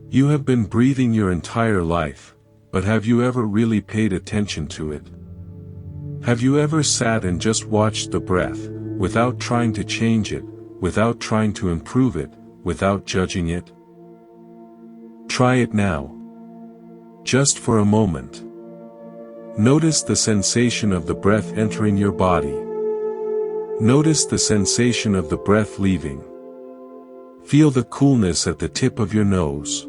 S1: You have been breathing your entire life, but have you ever really paid attention to it? Have you ever sat and just watched the breath, without trying to change it, without trying to improve it, without judging it? Try it now. Just for a moment. Notice the sensation of the breath entering your body. Notice the sensation of the breath leaving. Feel the coolness at the tip of your nose.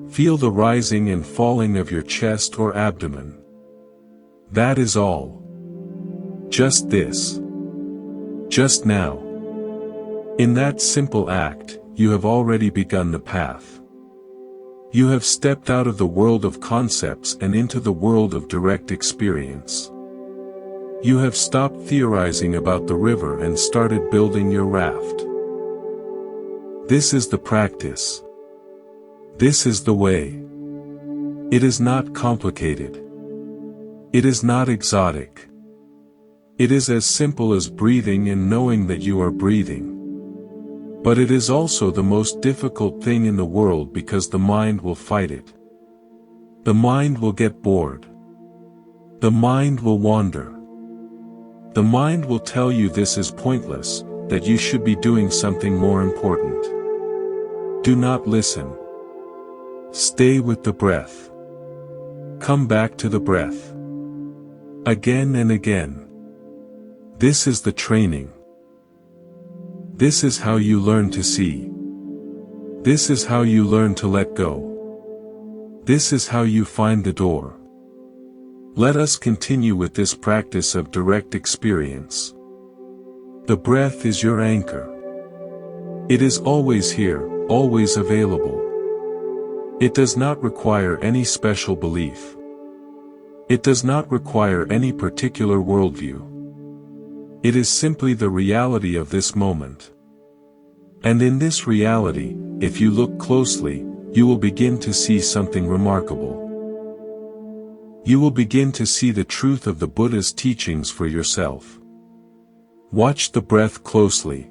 S1: Feel the rising and falling of your chest or abdomen. That is all. Just this. Just now. In that simple act, you have already begun the path. You have stepped out of the world of concepts and into the world of direct experience. You have stopped theorizing about the river and started building your raft. This is the practice. This is the way. It is not complicated. It is not exotic. It is as simple as breathing and knowing that you are breathing. But it is also the most difficult thing in the world because the mind will fight it. The mind will get bored. The mind will wander. The mind will tell you this is pointless, that you should be doing something more important. Do not listen. Stay with the breath. Come back to the breath. Again and again. This is the training. This is how you learn to see. This is how you learn to let go. This is how you find the door. Let us continue with this practice of direct experience. The breath is your anchor. It is always here, always available. It does not require any special belief. It does not require any particular worldview. It is simply the reality of this moment. And in this reality, if you look closely, you will begin to see something remarkable. You will begin to see the truth of the Buddha's teachings for yourself. Watch the breath closely.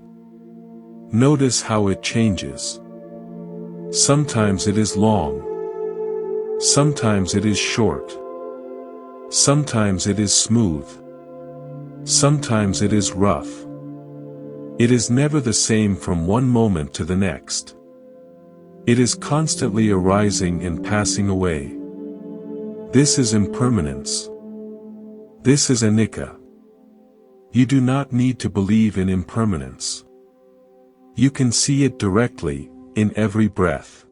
S1: Notice how it changes. Sometimes it is long. Sometimes it is short. Sometimes it is smooth. Sometimes it is rough. It is never the same from one moment to the next. It is constantly arising and passing away. This is impermanence. This is anicca. You do not need to believe in impermanence. You can see it directly, in every breath.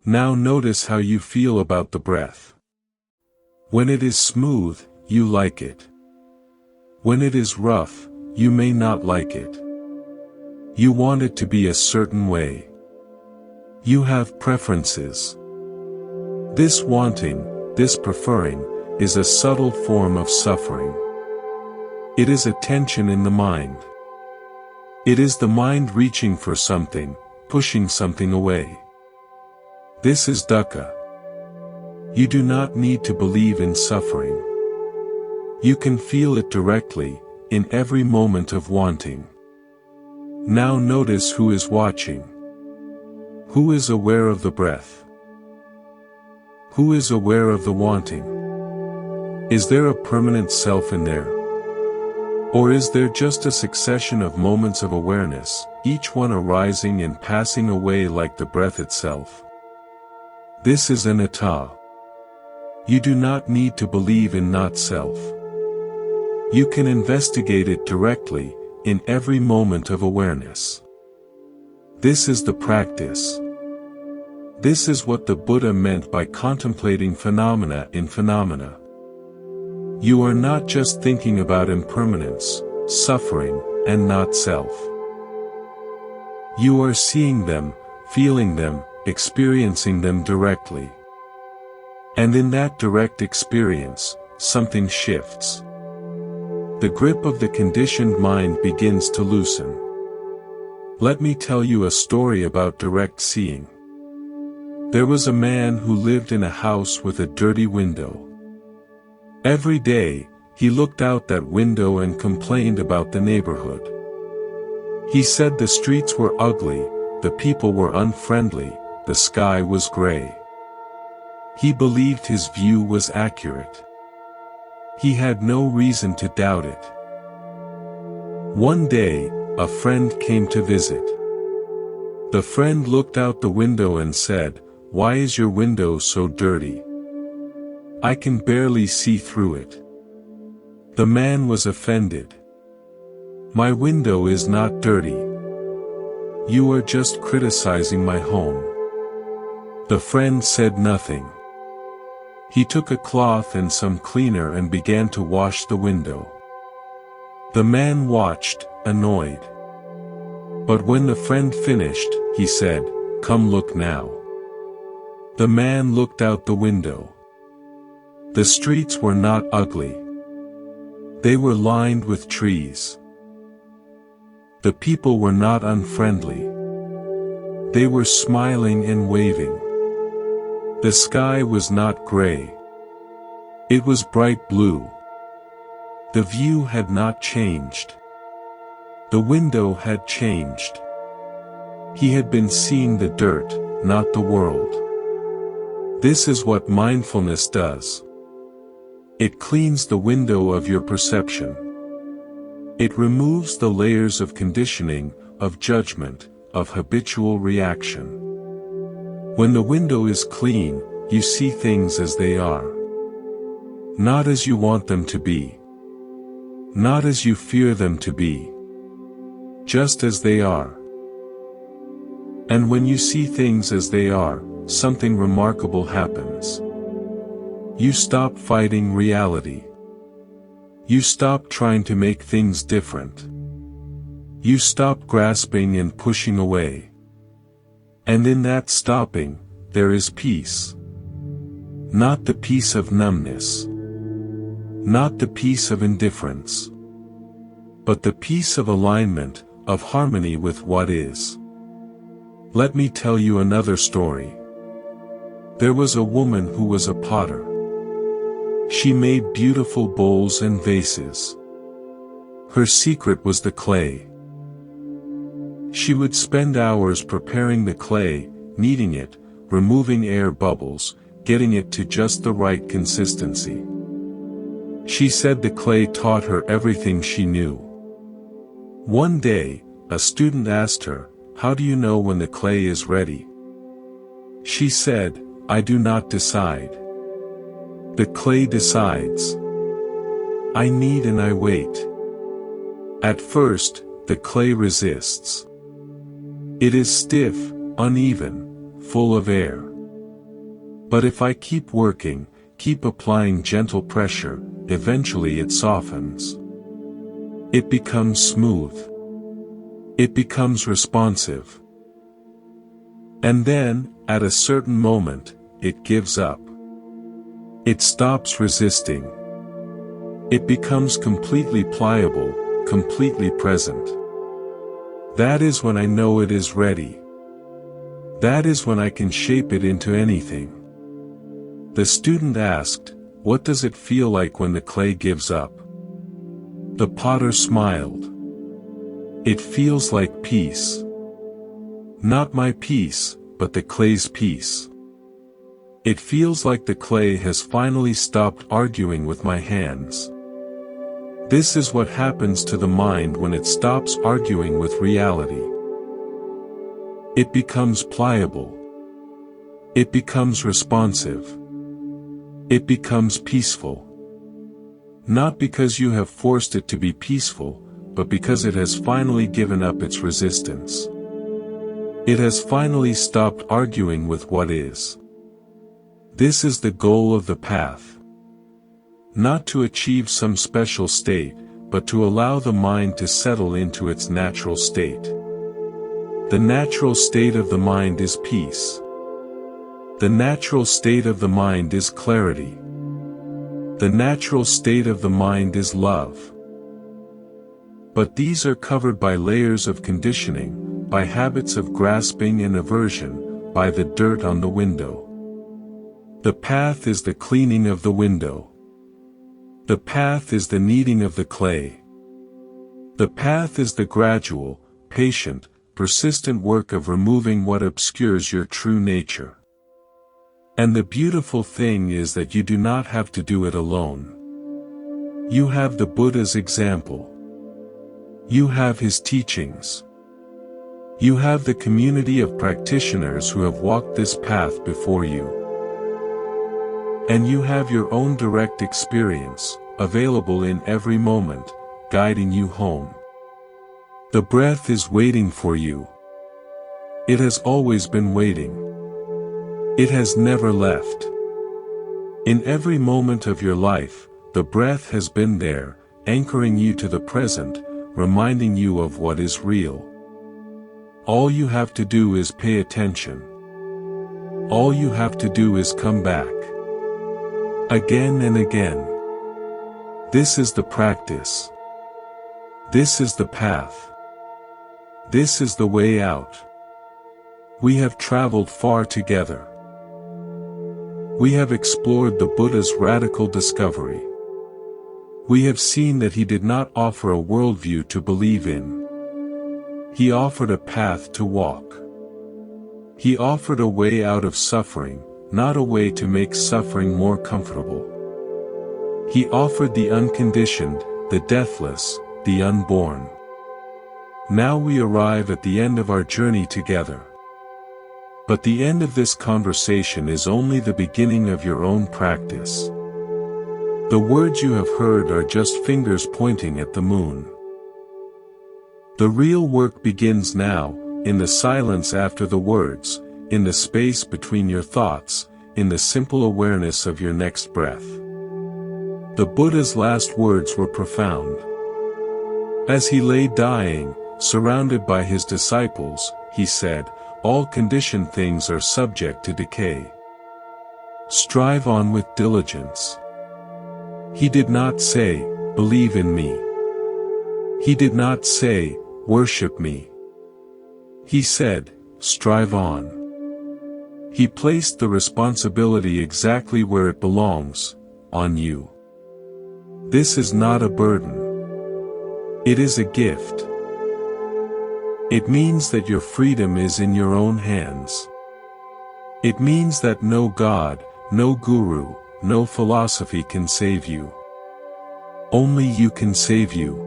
S1: Now notice how you feel about the breath. When it is smooth, you like it. When it is rough, you may not like it. You want it to be a certain way. You have preferences. This wanting, this preferring, is a subtle form of suffering. It is a tension in the mind. It is the mind reaching for something, pushing something away. This is dukkha. You do not need to believe in suffering. You can feel it directly, in every moment of wanting. Now notice who is watching. Who is aware of the breath? Who is aware of the wanting? Is there a permanent self in there? Or is there just a succession of moments of awareness, each one arising and passing away like the breath itself? This is anatta. You do not need to believe in not-self. You can investigate it directly, in every moment of awareness. This is the practice. This is what the Buddha meant by contemplating phenomena in phenomena. You are not just thinking about impermanence, suffering, and not-self. You are seeing them, feeling them, experiencing them directly. And in that direct experience, something shifts. The grip of the conditioned mind begins to loosen. Let me tell you a story about direct seeing. There was a man who lived in a house with a dirty window. Every day, he looked out that window and complained about the neighborhood. He said the streets were ugly, the people were unfriendly, the sky was gray. He believed his view was accurate. He had no reason to doubt it. One day, a friend came to visit. The friend looked out the window and said, "Why is your window so dirty? I can barely see through it." The man was offended. "My window is not dirty. You are just criticizing my home." The friend said nothing. He took a cloth and some cleaner and began to wash the window. The man watched, annoyed. But when the friend finished, he said, "Come look now." The man looked out the window. The streets were not ugly. They were lined with trees. The people were not unfriendly. They were smiling and waving. The sky was not gray. It was bright blue. The view had not changed. The window had changed. He had been seeing the dirt, not the world. This is what mindfulness does. It cleans the window of your perception. It removes the layers of conditioning, of judgment, of habitual reaction. When the window is clean, you see things as they are. Not as you want them to be. Not as you fear them to be. Just as they are. And when you see things as they are, something remarkable happens. You stop fighting reality. You stop trying to make things different. You stop grasping and pushing away. And in that stopping, there is peace. Not the peace of numbness. Not the peace of indifference. But the peace of alignment, of harmony with what is. Let me tell you another story. There was a woman who was a potter. She made beautiful bowls and vases. Her secret was the clay. She would spend hours preparing the clay, kneading it, removing air bubbles, getting it to just the right consistency. She said the clay taught her everything she knew. One day, a student asked her, "How do you know when the clay is ready?" She said, "I do not decide. The clay decides. I knead and I wait. At first, the clay resists. It is stiff, uneven, full of air. But if I keep working, keep applying gentle pressure, eventually it softens. It becomes smooth. It becomes responsive. And then, at a certain moment, it gives up. It stops resisting. It becomes completely pliable, completely present. That is when I know it is ready. That is when I can shape it into anything." The student asked, "What does it feel like when the clay gives up?" The potter smiled. "It feels like peace. Not my peace, but the clay's peace. It feels like the clay has finally stopped arguing with my hands." This is what happens to the mind when it stops arguing with reality. It becomes pliable. It becomes responsive. It becomes peaceful. Not because you have forced it to be peaceful, but because it has finally given up its resistance. It has finally stopped arguing with what is. This is the goal of the path. Not to achieve some special state, but to allow the mind to settle into its natural state. The natural state of the mind is peace. The natural state of the mind is clarity. The natural state of the mind is love. But these are covered by layers of conditioning, by habits of grasping and aversion, by the dirt on the window. The path is the cleaning of the window. The path is the kneading of the clay. The path is the gradual, patient, persistent work of removing what obscures your true nature. And the beautiful thing is that you do not have to do it alone. You have the Buddha's example. You have his teachings. You have the community of practitioners who have walked this path before you. And you have your own direct experience, available in every moment, guiding you home. The breath is waiting for you. It has always been waiting. It has never left. In every moment of your life, the breath has been there, anchoring you to the present, reminding you of what is real. All you have to do is pay attention. All you have to do is come back. Again and again. This is the practice. This is the path. This is the way out. We have traveled far together. We have explored the Buddha's radical discovery. We have seen that he did not offer a worldview to believe in. He offered a path to walk. He offered a way out of suffering, not a way to make suffering more comfortable. He offered the unconditioned, the deathless, the unborn. Now we arrive at the end of our journey together. But the end of this conversation is only the beginning of your own practice. The words you have heard are just fingers pointing at the moon. The real work begins now, in the silence after the words, in the space between your thoughts, in the simple awareness of your next breath. The Buddha's last words were profound. As he lay dying, surrounded by his disciples, he said, "All conditioned things are subject to decay. Strive on with diligence." He did not say, "Believe in me." He did not say, "Worship me." He said, "Strive on." He placed the responsibility exactly where it belongs, on you. This is not a burden. It is a gift. It means that your freedom is in your own hands. It means that no God, no guru, no philosophy can save you. Only you can save you.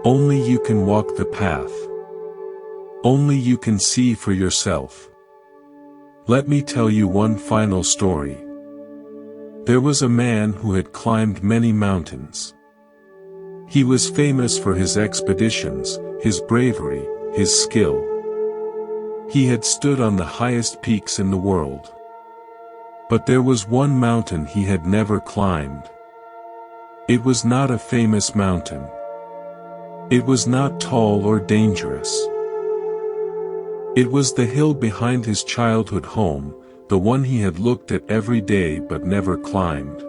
S1: Only you can walk the path. Only you can see for yourself. Let me tell you one final story. There was a man who had climbed many mountains. He was famous for his expeditions, his bravery, his skill. He had stood on the highest peaks in the world. But there was one mountain he had never climbed. It was not a famous mountain. It was not tall or dangerous. It was the hill behind his childhood home, the one he had looked at every day but never climbed.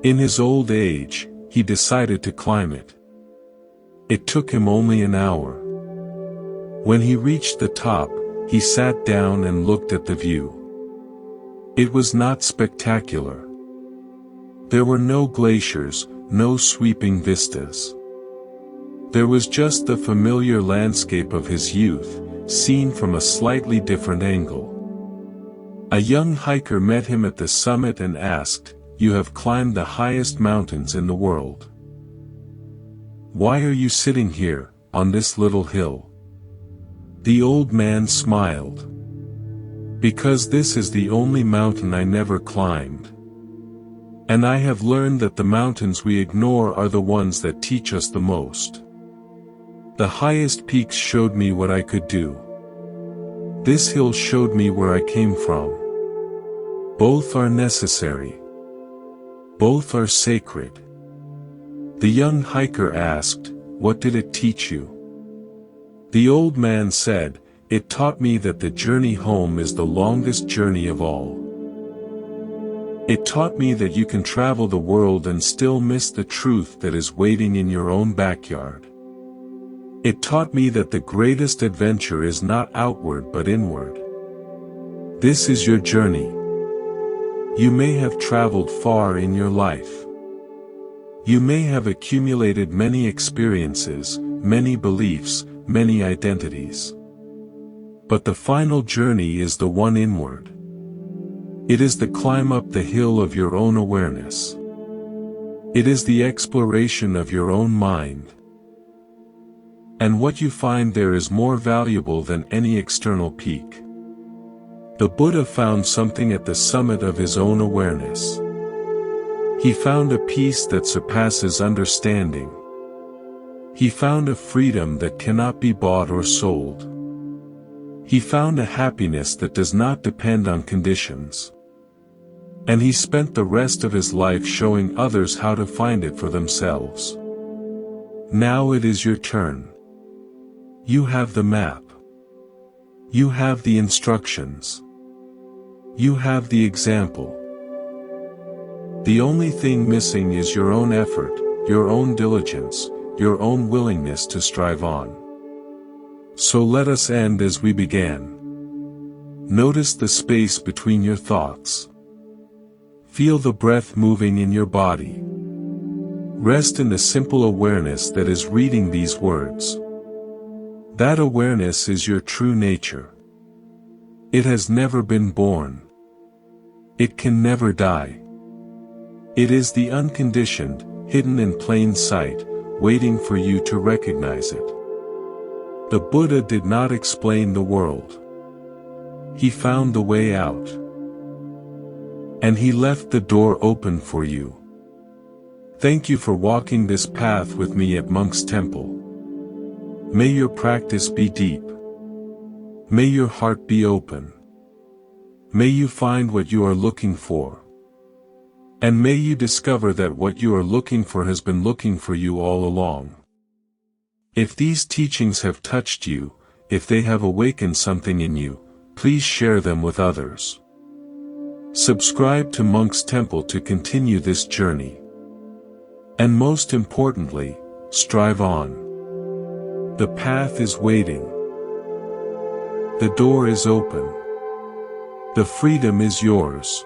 S1: In his old age, he decided to climb it. It took him only an hour. When he reached the top, he sat down and looked at the view. It was not spectacular. There were no glaciers, no sweeping vistas. There was just the familiar landscape of his youth, seen from a slightly different angle. A young hiker met him at the summit and asked, "You have climbed the highest mountains in the world. Why are you sitting here, on this little hill?" The old man smiled. "Because this is the only mountain I never climbed. And I have learned that the mountains we ignore are the ones that teach us the most. The highest peaks showed me what I could do. This hill showed me where I came from. Both are necessary. Both are sacred." The young hiker asked, "What did it teach you?" The old man said, "It taught me that the journey home is the longest journey of all. It taught me that you can travel the world and still miss the truth that is waiting in your own backyard. It taught me that the greatest adventure is not outward but inward. This is your journey. You may have traveled far in your life. You may have accumulated many experiences, many beliefs, many identities. But the final journey is the one inward. It is the climb up the hill of your own awareness. It is the exploration of your own mind. And what you find there is more valuable than any external peak." The Buddha found something at the summit of his own awareness. He found a peace that surpasses understanding. He found a freedom that cannot be bought or sold. He found a happiness that does not depend on conditions. And he spent the rest of his life showing others how to find it for themselves. Now it is your turn. You have the map. You have the instructions. You have the example. The only thing missing is your own effort, your own diligence, your own willingness to strive on. So let us end as we began. Notice the space between your thoughts. Feel the breath moving in your body. Rest in the simple awareness that is reading these words. That awareness is your true nature. It has never been born. It can never die. It is the unconditioned, hidden in plain sight, waiting for you to recognize it. The Buddha did not explain the world. He found the way out. And he left the door open for you. Thank you for walking this path with me at Monk's Temple. May your practice be deep. May your heart be open. May you find what you are looking for. And may you discover that what you are looking for has been looking for you all along. If these teachings have touched you, if they have awakened something in you, please share them with others. Subscribe to Monk's Temple to continue this journey. And most importantly, strive on. The path is waiting. The door is open. The freedom is yours.